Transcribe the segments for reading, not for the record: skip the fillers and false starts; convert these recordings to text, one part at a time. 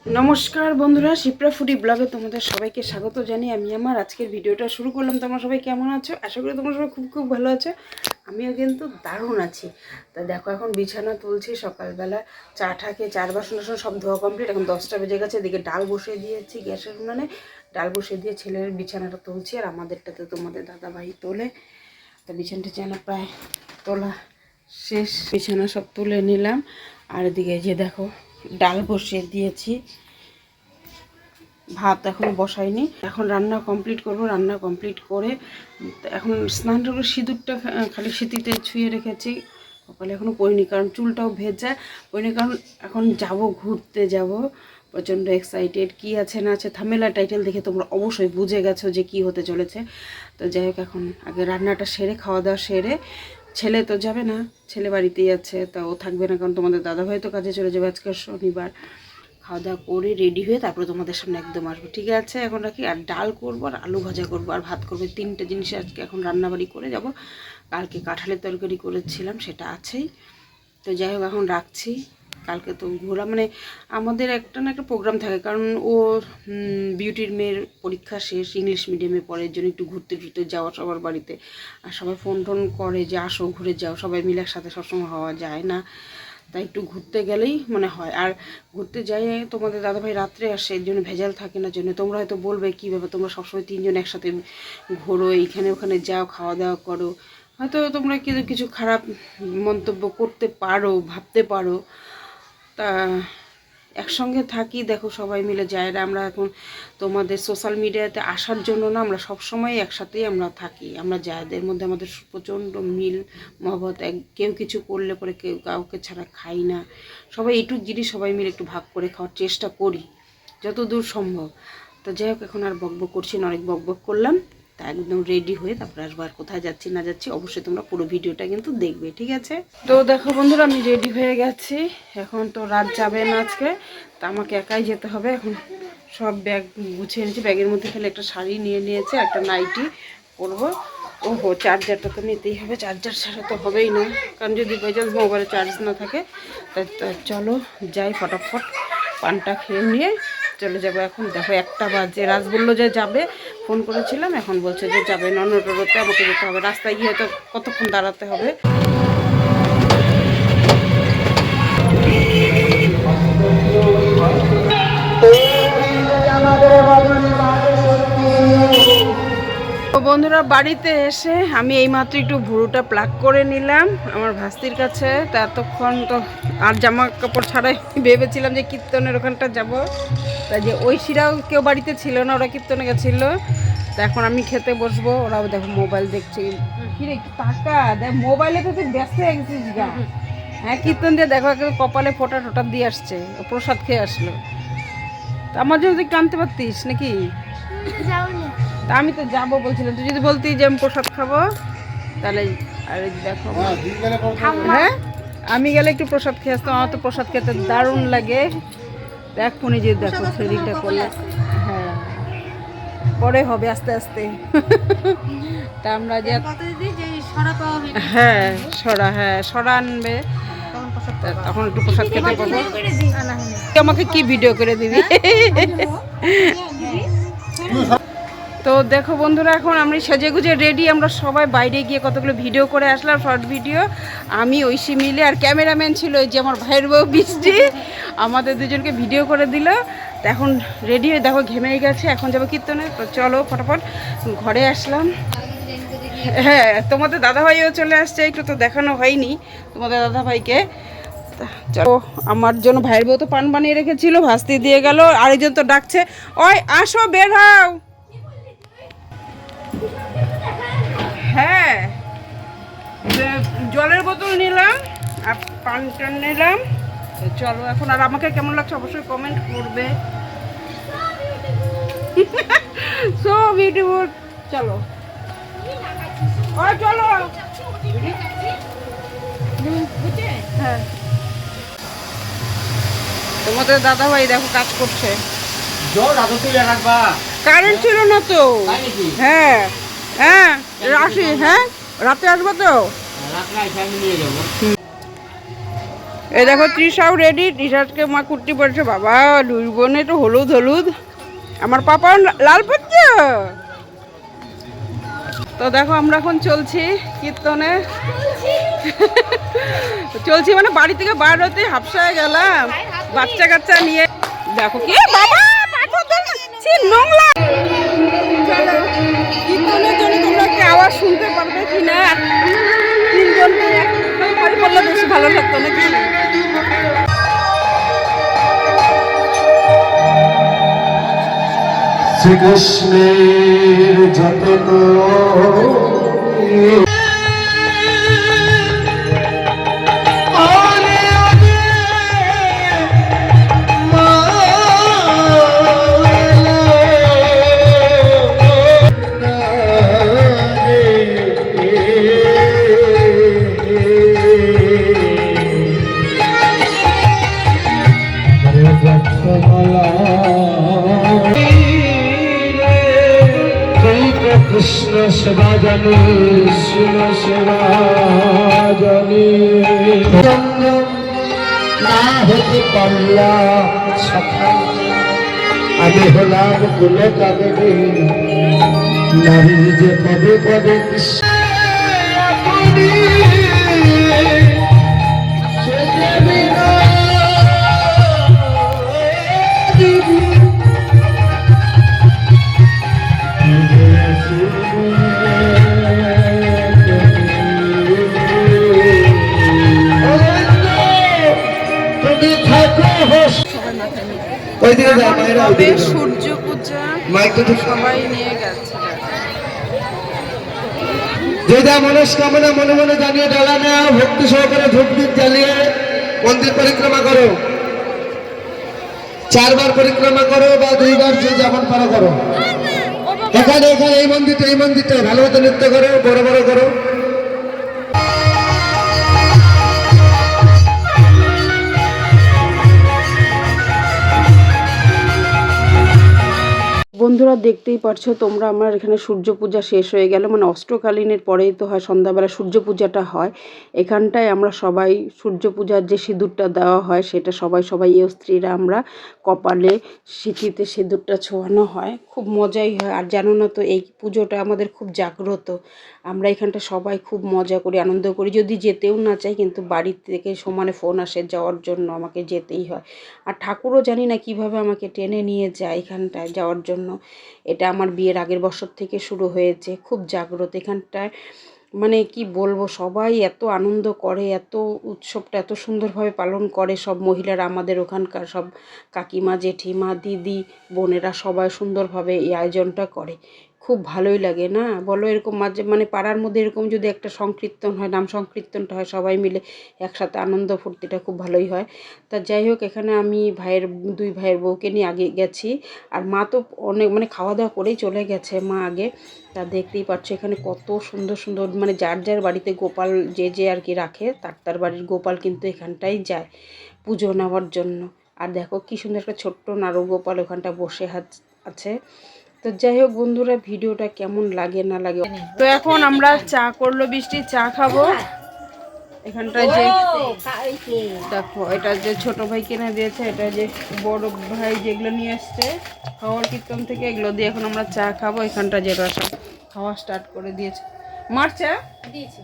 নমস্কার বন্ধুরা, শিপ্রা ফুডি ব্লগে তোমাদের সবাইকে স্বাগত জানিয়ে আমি আমার আজকের ভিডিওটা শুরু করলাম। তোমরা সবাই কেমন আছো? আশা করি তোমরা সবাই খুব খুব ভালো আছো। আমিও কিন্তু দারুণ আছি। তা দেখো, এখন বিছানা তুলছি। সকালবেলা চা খেয়ে চার বাসন সব ধোয়া কমপ্লিট। এখন 10টা বেজে গেছে। এদিকে ডাল বসিয়ে দিয়েছি গ্যাসের উনানে। ডাল বসিয়ে দিয়ে ছেলের বিছানাটা তুলছি, আর আমাদেরটাতে তোমাদের দাদাভাই তোলে। তা বিছানাটা যেন প্রায় তোলা শেষ। বিছানা সব তুলে নিলাম। আর এদিকে যে দেখো, ডাল বসিয়ে দিয়েছি, ভাত এখনও বসাইনি। এখন রান্না কমপ্লিট করব। রান্না কমপ্লিট করে এখন স্নান করে সিঁদুরটা খালি সিঁথিতে ছুঁয়ে রেখেছি। সকালে এখনও পরিনি, কারণ চুলটাও ভেজা পরিনি, কারণ এখন যাব, ঘুরতে যাব। প্রচণ্ড এক্সাইটেড। কি আছে না আছে থাম্বনেল টাইটেল দেখে তোমরা অবশ্যই বুঝে গেছো যে কি হতে চলেছে। তো যাই হোক, এখন আগে রান্নাটা সেরে, খাওয়া দাওয়া সেরে, ছেলে তো যাবে না, ছেলে বাড়িতেই আছে। তা ও থাকবে না, কারণ তোমাদের দাদাভাই তো কাজে চলে যাবে আজকে শনিবার। খাওয়া দাওয়া করে রেডি হয়ে তারপরে তোমাদের সামনে একদম আসবো। ঠিক আছে, এখন রাখি। আর ডাল করবো, আর আলু ভাজা করবো, আর ভাত করবো। 3টে জিনিস আজকে এখন রান্নাবাড়ি করে যাব। কালকে কাঁঠালের তরকারি করেছিলাম, সেটা আছেই। তো যাই হোক, এখন রাখছি। কালকে তো ঘোরা মানে আমাদের একটা না একটা প্রোগ্রাম থাকে, কারণ ও বিউটির মেয়ের পরীক্ষা শেষ, ইংলিশ মিডিয়ামে পড়ে, এর জন্য একটু ঘুরতে ঘুরতে যাওয়া সবার বাড়িতে। আর সবাই ফোন টোন করে যে আসো ঘুরে যাও, সবাই মিলে একসাথে সবসময় হওয়া যায় না। তাই একটু ঘুরতে গেলেই মনে হয়। আর ঘুরতে যাই তোমাদের দাদাভাই রাত্রে আসে, এর জন্য ভেজাল থাকে না। জন্য তোমরা হয়তো বলবে কীভাবে তোমরা সবসময় 3জন একসাথে ঘোরো, এইখানে ওখানে যাও, খাওয়া দাওয়া করো। হয়তো তোমরা কিছু খারাপ মন্তব্য করতে পারো, ভাবতে পারো। তা একসঙ্গে থাকি, দেখো সবাই মিলে যায়রা। আমরা এখন তোমাদের সোশ্যাল মিডিয়াতে আসার জন্য না, আমরা সবসময় একসাথেই আমরা থাকি। আমরা যাদের মধ্যে আমাদের প্রচণ্ড মিল মহব্বত। কেউ কিছু করলে পরে কেউ কাউকে ছাড়া খাই না। সবাই এইটুক জিনিস সবাই মিলে একটু ভাগ করে খাওয়ার চেষ্টা করি যত দূর সম্ভব। তো যাই হোক, এখন আর বকবক করছি না, অনেক বকবক করলাম। তা একদম রেডি হয়ে তারপরে আসবো। আর কোথায় যাচ্ছি না যাচ্ছি অবশ্যই তোমরা পুরো ভিডিওটা কিন্তু দেখবে, ঠিক আছে? তো দেখো বন্ধুরা, আমি রেডি হয়ে গেছি। এখন তো রাত যাবে না আজকে, তা আমাকে একাই যেতে হবে। এখন সব ব্যাগ গুছিয়ে নিয়েছি। ব্যাগের মধ্যে খালি একটা শাড়ি নিয়ে নিয়েছে, একটা নাইটি পরবো। ওহো, চার্জারটা তো নিতেই হবে। চার্জার ছাড়া তো হবেই না, কারণ যদি বাই চান্স মোবাইলে চার্জ না থাকে। তা চলো যাই, ফটাফট পানটা খেয়ে নিয়ে চলে যাবো। এখন দেখো 1টা বাজে। রাজ বললো যে যাবে, ফোন করেছিলাম, এখন বলছে যে যাবে। ননরোতে আমাকে যেতে হবে। রাস্তায় গিয়ে হয়তো কতক্ষণ দাঁড়াতে হবে। তো বন্ধুরা, বাড়িতে এসে আমি এইমাত্র একটু ভুরুটা প্লাক করে নিলাম আমার ভাস্তির কাছে। তা এতক্ষণ তো আর জামা কাপড় ছাড়াই ভেবেছিলাম যে কীর্তনের ওখানটা যাব। তাই যে ঐশীরাও কেউ বাড়িতে ছিল না, ওরা কীর্তনে গেছিলো। তা এখন আমি খেতে বসবো। ওরাও দেখো মোবাইল দেখছি। কিরে একটু টাকা দেখ, মোবাইলে তো তুই ব্যস্ত হয়ে গেছিস গা। হ্যাঁ, কীর্তন দিয়ে দেখো কপালে ফোটা টোটা দিয়ে আসছে, প্রসাদ খেয়ে আসলো। তা আমার জন্য তুই টানতে পারতিস নাকি? তা আমি তো যাবো বলছিলাম, তুই যদি বলতি যে আমি প্রসাদ খাবো তাহলে। আর দেখো, হ্যাঁ আমি গেলে একটু প্রসাদ খেয়ে আসতাম। আমার তো প্রসাদ খেতে দারুণ লাগে। দেখ ফোনে যে দেখো সেদিকটা করলে, হ্যাঁ পরে হবে আস্তে আস্তে। তা আমরা যে হ্যাঁ সরা আনবে, তখন একটু প্রসাদ খেতে পারবো। আমাকে কি ভিডিও করে দিবি? তো দেখো বন্ধুরা, এখন আমি সেজে গুজে রেডি। আমরা সবাই বাইরে গিয়ে কতগুলো ভিডিও করে আসলাম, শর্ট ভিডিও। আমি ঐশী মিলে, আর ক্যামেরাম্যান ছিল ওই যে আমার ভাইয়ের বউ বৃষ্টি, আমাদের দুজনকে ভিডিও করে দিল। তো এখন রেডি হয়ে দেখো ঘেমে গেছে, এখন যাবো কীর্তনে। তো চলো ফটাফট ঘরে আসলাম। হ্যাঁ, তোমাদের দাদাভাইও চলে আসছে, একটু তো দেখানো হয়নি তোমাদের দাদাভাইকে। চলো, আমার জন্য ভাইয়ের বউ তো পান বানিয়ে রেখেছিল, ভাস্তি দিয়ে গেল। আরেকজন তো ডাকছে, ওই আসো বের হও। হ্যাঁ, জলের বোতল নিলাম আর পানটা নিলাম। চলো এখন, আর আমাকে কেমন লাগছে অবশ্যই কমেন্ট করবে। So beautiful. চলো চলো। হ্যাঁ, তোমাদের দাদা ভাই দেখো কাজ করছে। কারেন্ট ছিল না তো। হ্যাঁ হ্যাঁ, আসি। হ্যাঁ, রাতে আসবো তো। এই দেখো তৃষাও রেডি, তৃষাকে মা কুর্তি পরেছে, বাবা দুই বোনে তো হলুদ হলুদ, আমার পাপা লাল পড়ছে। তো দেখো আমরা এখন চলছি কীর্তনে, চলছি মানে বাড়ি থেকে বার হতে হাফসায় গেলাম বাচ্চা কাচ্চা নিয়ে। দেখো কি বাবা নোংলা, কীর্তনের জন্য তোমরা কি আওয়াজ শুনতে পারবে কিনা, তিনজনকে একসাথে বললে বেশি ভালো লাগতো নাকি। শ্রীকৃষ্ণের যত কৃষ্ণ সেবা জানি, কৃষ্ণ সেবা জানি, না হতে পারলা সখা, আমি হলাম কুলে কাগরে, নারী যে পদে পদে কৃষ্ণ সূর্য পূজা সবাই নিয়ে গেছে। যেটা মনস্কামনা মনে মনে জানিয়ে ডালা নেওয়া, ভক্তি সহকারে ধূপ দ্বীপ জ্বালিয়ে মন্দির পরিক্রমা করো, 4 বার পরিক্রমা করো বা 2 বার যে যেমন পারো করো। এখানে এখানে এই মন্দিরটা ভালো মতো নৃত্য করো, বড় বড় করো। বন্ধুরা দেখতেই পারছো তোমরা, আমার এখানে সূর্য পূজা শেষ হয়ে গেল, মানে অষ্টকালীনের পরেই তো হয়, সন্ধ্যাবেলা সূর্য পূজাটা হয়। এখানটায় আমরা সবাই সূর্য পূজার যে সিঁদুরটা দেওয়া হয় সেটা সবাই স্ত্রীরা আমরা কপালে সিঁথিতে সিঁদুরটা ছোঁয়ানো হয়, খুব মজাই হয়। আর জানো না তো এই পুজোটা আমাদের খুব জাগ্রত, আমরা এখানটা সবাই খুব মজা করি, আনন্দ করি। যদি যেতেও না চাই কিন্তু বাড়ি থেকে সমানে ফোন আসে যাওয়ার জন্য, আমাকে যেতেই হয়। আর ঠাকুরও জানি না কিভাবে আমাকে টেনে নিয়ে যায় এখানটায় যাওয়ার জন্য। এটা আমার বিয়ের আগের বছর থেকে শুরু হয়েছে, খুব জাগ্রত এখানটায়, মানে কি বলবো, সবাই এত আনন্দ করে, এত উৎসবটা এত সুন্দরভাবে পালন করে সব মহিলারা, আমাদের ওখানকার সব কাকিমা জেঠিমা দিদি বোনেরা সবাই সুন্দরভাবে এই আয়োজনটা করে, খুব ভালোই লাগে না বলো। এরকম মাঝে মানে পাড়ার মধ্যে এরকম যদি একটা সংকীর্তন হয়, নাম সংকীর্তনটা হয়, সবাই মিলে একসাথে আনন্দ ফুর্তিটা খুব ভালোই হয়। তা যাই হোক, এখানে আমি দুই ভাইয়ের বউকে নিয়ে আগে গেছি, আর মা তো অনেক মানে খাওয়া দাওয়া করেই চলে গেছে মা আগে। তা দেখতেই পাচ্ছ এখানে কত সুন্দর সুন্দর, মানে যার যার বাড়িতে গোপাল যে আর কি রাখে, তার বাড়ির গোপাল কিন্তু এখানটাই যায় পুজো নেওয়ার জন্য। আর দেখো কি সুন্দর একটা ছোট্ট নাড়ু গোপাল ওখানটা বসে আছে। তো যাই হোক বন্ধুরা, ভিডিওটা কেমন লাগে না লাগে। তো এখন আমরা চা করলো বৃষ্টি, চা খাবো। এখানটায় যে দেখো, এটা যে ছোট ভাই কিনে দিয়েছে, এটা যে বড় ভাই যেগুলো নিয়ে আসছে হাওয়ার কীর্তন থেকে, এগুলো দিয়ে এখন আমরা চা খাবো। এখানটা যে রসা খাওয়া স্টার্ট করে দিয়েছে, মার চা দিয়েছে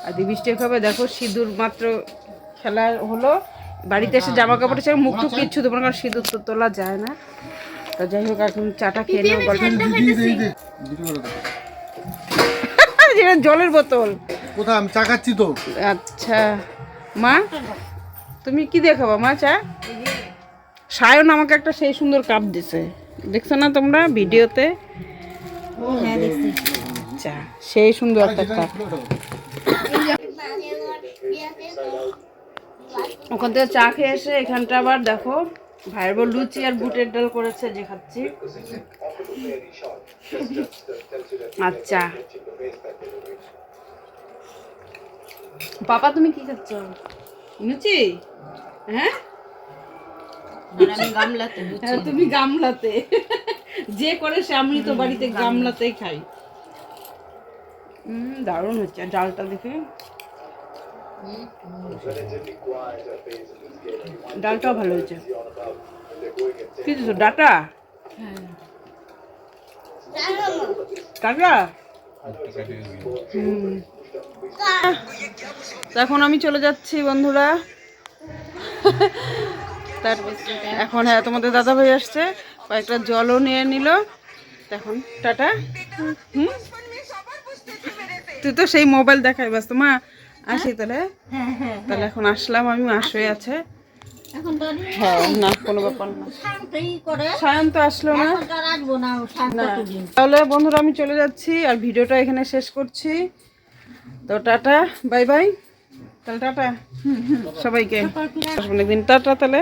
আর বৃষ্টি খাবে। দেখো সিঁদুর মাত্র খেলা হলো, বাড়িতে এসে জামা কাপড় ছেড়ে মুখ টুক কিচ্ছু দেবো না, কারণ সিঁদুর তো তোলা যায় না। তা যাই হোক, এখন চাটা খেয়ে নেবো। যেটা জলের বোতল কোথায়, আমি চা খাচ্ছি তো। আচ্ছা মা, তুমি কি দেখাবো মা চা? সায়ন আমাকে একটা সেই সুন্দর কাপ দিছে, দেখছো না তোমরা ভিডিওতে? চা সেই সুন্দর একটা কাপ। ওখান থেকে চা খেয়ে এসে এখানটা আবার দেখো ভাইয়ের বউ লুচি আর বুটের ডাল করেছে, যে খাচ্ছি। আচ্ছা পাপা তুমি কি খাচ্ছ? লুচি? হ্যাঁ তুমি গামলাতে, যে করে সে, আমি তো বাড়িতে গামলাতেই খাই। দারুণ হচ্ছে ডালটা দেখে। ডালটাও ভালো হয়েছে। কি দিছো, ডাটা? কাঁকড়া? তো এখন আমি চলে যাচ্ছি বন্ধুরা। এখন হ্যাঁ তোমাদের দাদা ভাই আসছে, কয়েকটা জলও নিয়ে নিল। এখন টাটা। হুম, তুই তো সেই মোবাইল দেখাই ব্যস্ত। মা আসি তাহলে। তাহলে এখন আসলাম আমি, মা শুয়ে আছে। হ্যাঁ না কোনো ব্যাপার না, সায়ন তো আসলো না। তাহলে বন্ধুরা আমি চলে যাচ্ছি আর ভিডিওটা এখানে শেষ করছি। তো টাটা, বাই বাই। তাহলে টাটা সবাইকে, অনেকদিন টাটা তাহলে।